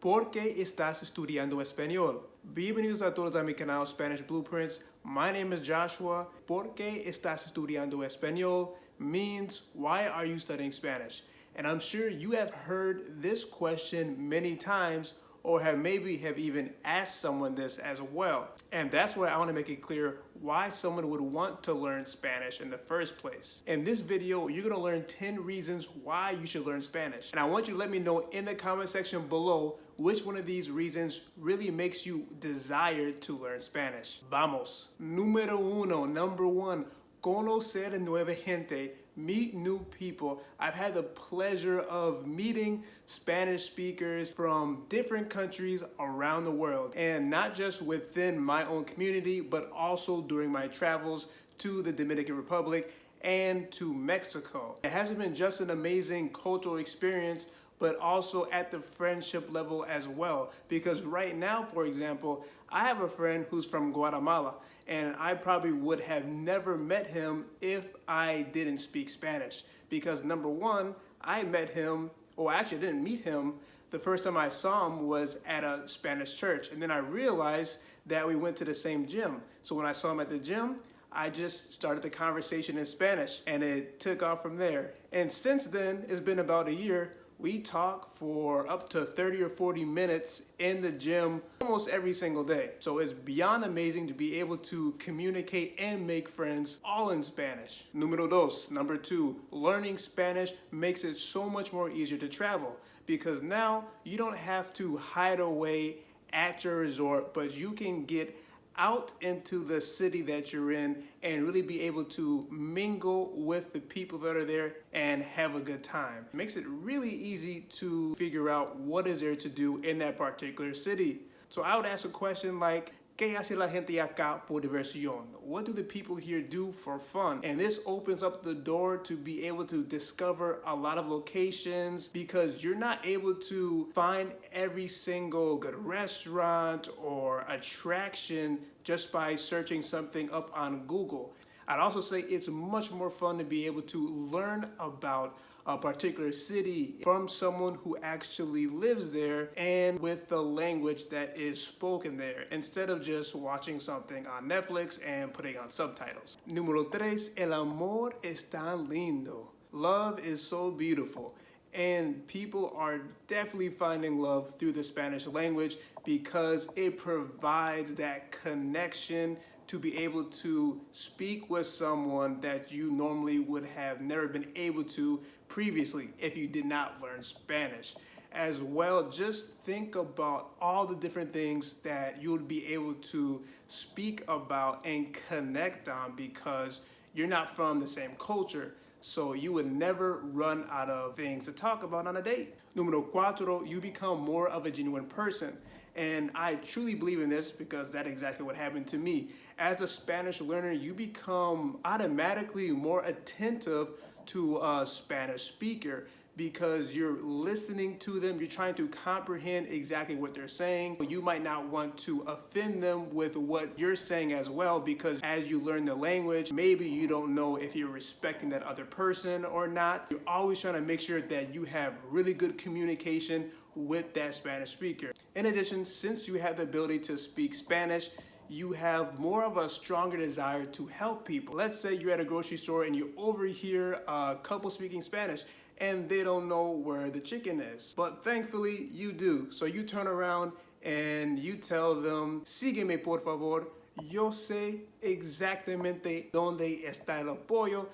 ¿Por qué estás estudiando español? Bienvenidos a todos a mi canal Spanish Blueprints. My name is Joshua. ¿Por qué estás estudiando español means why are you studying Spanish? And I'm sure you have heard this question many times or maybe have even asked someone this as well. And that's why I want to make it clear why someone would want to learn Spanish in the first place. In this video, you're going to learn 10 reasons why you should learn Spanish. And I want you to let me know in the comment section below which one of these reasons really makes you desire to learn Spanish. Vamos. Number one, conocer nueva gente. Meet new people. I've had the pleasure of meeting Spanish speakers from different countries around the world, and not just within my own community, but also during my travels to the Dominican Republic and to Mexico. It hasn't been just an amazing cultural experience, but also at the friendship level as well. Because right now, for example, I have a friend who's from Guatemala, and I probably would have never met him if I didn't speak Spanish. Because number one, I met him, or actually didn't meet him, the first time I saw him was at a Spanish church. And then I realized that we went to the same gym. So when I saw him at the gym, I just started the conversation in Spanish, and it took off from there. And since then, it's been about a year. We talk for up to 30 or 40 minutes in the gym almost every single day. So it's beyond amazing to be able to communicate and make friends all in Spanish. Number two, learning Spanish makes it so much more easier to travel because now you don't have to hide away at your resort, but you can get out into the city that you're in and really be able to mingle with the people that are there and have a good time. It makes it really easy to figure out what is there to do in that particular city. So I would ask a question like, ¿Qué hace la gente acá por diversión? What do the people here do for fun? And this opens up the door to be able to discover a lot of locations because you're not able to find every single good restaurant or attraction just by searching something up on Google. I'd also say it's much more fun to be able to learn about a particular city from someone who actually lives there and with the language that is spoken there instead of just watching something on Netflix and putting on subtitles. Número tres, el amor es tan lindo. Love is so beautiful. And people are definitely finding love through the Spanish language because it provides that connection to be able to speak with someone that you normally would have never been able to previously if you did not learn Spanish. As well, just think about all the different things that you would be able to speak about and connect on because you're not from the same culture. So you would never run out of things to talk about on a date. Número cuatro, you become more of a genuine person. And I truly believe in this because that's exactly what happened to me. As a Spanish learner, you become automatically more attentive to a Spanish speaker because you're listening to them, you're trying to comprehend exactly what they're saying. You might not want to offend them with what you're saying as well because as you learn the language, maybe you don't know if you're respecting that other person or not. You're always trying to make sure that you have really good communication with that Spanish speaker. In addition, since you have the ability to speak Spanish, you have more of a stronger desire to help people. Let's say you're at a grocery store and you overhear a couple speaking Spanish and they don't know where the chicken is. But thankfully you do. So you turn around and you tell them, sígueme por favor, yo sé exactamente dónde está el pollo.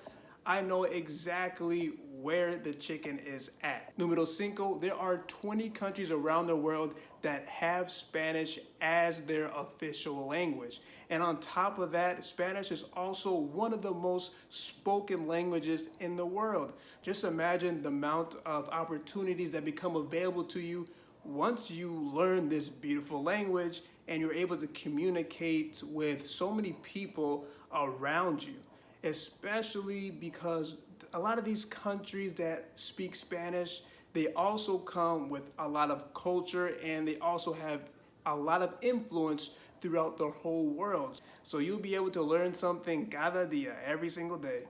I know exactly where the chicken is at. Número cinco, there are 20 countries around the world that have Spanish as their official language. And on top of that, Spanish is also one of the most spoken languages in the world. Just imagine the amount of opportunities that become available to you once you learn this beautiful language and you're able to communicate with so many people around you, especially because a lot of these countries that speak Spanish, they also come with a lot of culture and they also have a lot of influence throughout the whole world. So you'll be able to learn something cada día, every single day.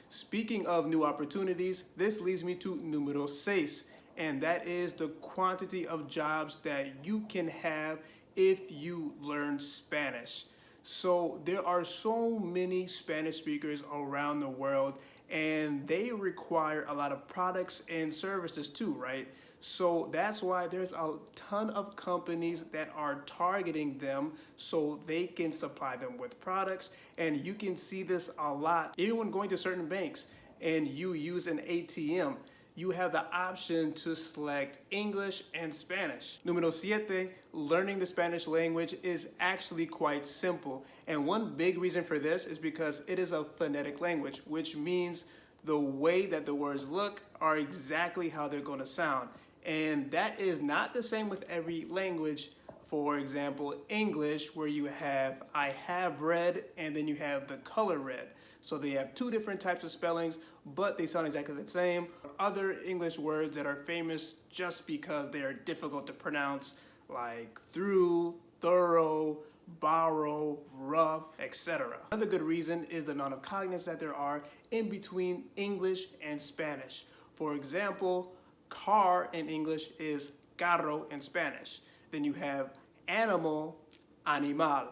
Speaking of new opportunities, this leads me to número seis, and that is the quantity of jobs that you can have if you learn Spanish. So there are so many Spanish speakers around the world, and they require a lot of products and services too, right? So that's why there's a ton of companies that are targeting them so they can supply them with products. And you can see this a lot. Even when going to certain banks and you use an ATM, you have the option to select English and Spanish. Número 7, learning the Spanish language is actually quite simple. And one big reason for this is because it is a phonetic language, which means the way that the words look are exactly how they're going to sound. And that is not the same with every language. For example, English, where you have I have read and then you have the color red. So they have two different types of spellings, but they sound exactly the same. Other English words that are famous just because they are difficult to pronounce, like through, thorough, borrow, rough, etc. Another good reason is the amount of cognates that there are in between English and Spanish. For example, car in English is carro in Spanish. Then you have animal, animal,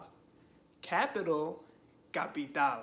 capital, capital,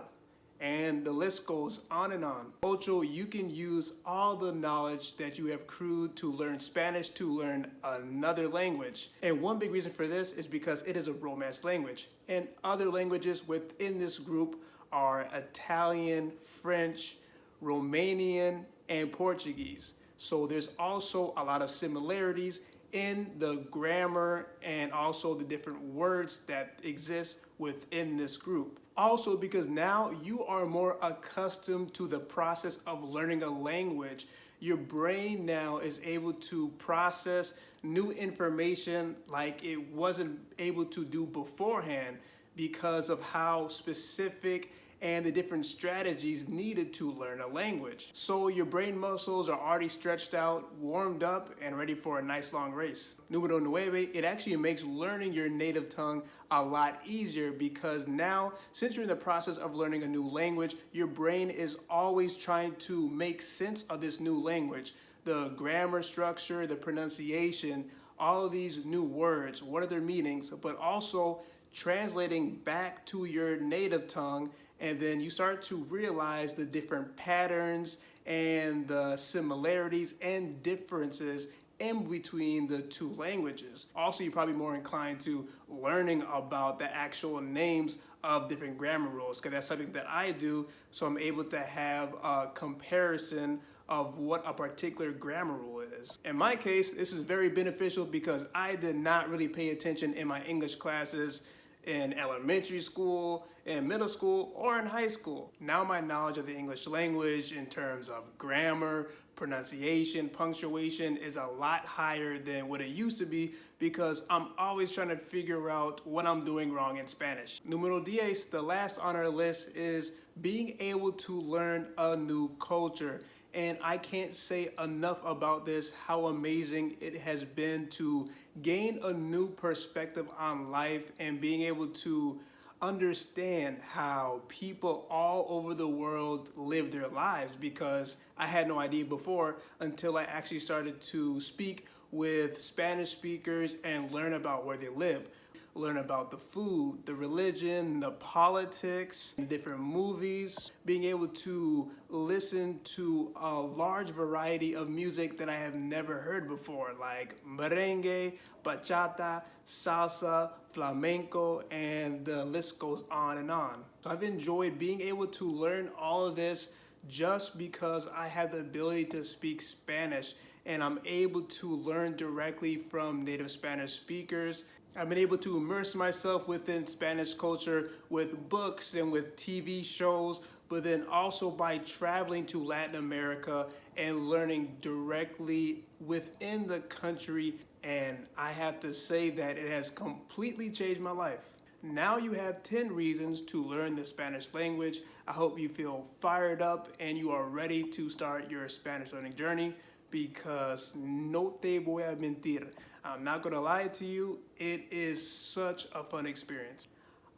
and the list goes on and on. Also, you can use all the knowledge that you have accrued to learn Spanish to learn another language. And one big reason for this is because it is a Romance language. And other languages within this group are Italian, French, Romanian, and Portuguese. So there's also a lot of similarities in the grammar and also the different words that exist within this group. Also, because now you are more accustomed to the process of learning a language, your brain now is able to process new information like it wasn't able to do beforehand because of how specific and the different strategies needed to learn a language. So your brain muscles are already stretched out, warmed up, and ready for a nice long race. Número 9, it actually makes learning your native tongue a lot easier because now, since you're in the process of learning a new language, your brain is always trying to make sense of this new language. The grammar structure, the pronunciation, all of these new words, what are their meanings, but also translating back to your native tongue. And then you start to realize the different patterns and the similarities and differences in between the two languages. Also, you're probably more inclined to learning about the actual names of different grammar rules, because that's something that I do, so I'm able to have a comparison of what a particular grammar rule is. In my case, this is very beneficial because I did not really pay attention in my English classes in elementary school, in middle school, or in high school. Now my knowledge of the English language in terms of grammar, pronunciation, punctuation is a lot higher than what it used to be because I'm always trying to figure out what I'm doing wrong in Spanish. Número 10, the last on our list is being able to learn a new culture. And I can't say enough about this, how amazing it has been to gain a new perspective on life and being able to understand how people all over the world live their lives, because I had no idea before until I actually started to speak with Spanish speakers and learn about where they live. Learn about the food, the religion, the politics, the different movies, being able to listen to a large variety of music that I have never heard before, like merengue, bachata, salsa, flamenco, and the list goes on and on. So I've enjoyed being able to learn all of this just because I have the ability to speak Spanish and I'm able to learn directly from native Spanish speakers. I've been able to immerse myself within Spanish culture with books and with TV shows, but then also by traveling to Latin America and learning directly within the country. And I have to say that it has completely changed my life. Now you have 10 reasons to learn the Spanish language. I hope you feel fired up and you are ready to start your Spanish learning journey, because no te voy a mentir, I'm not gonna lie to you, it is such a fun experience.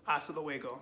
Hasta luego.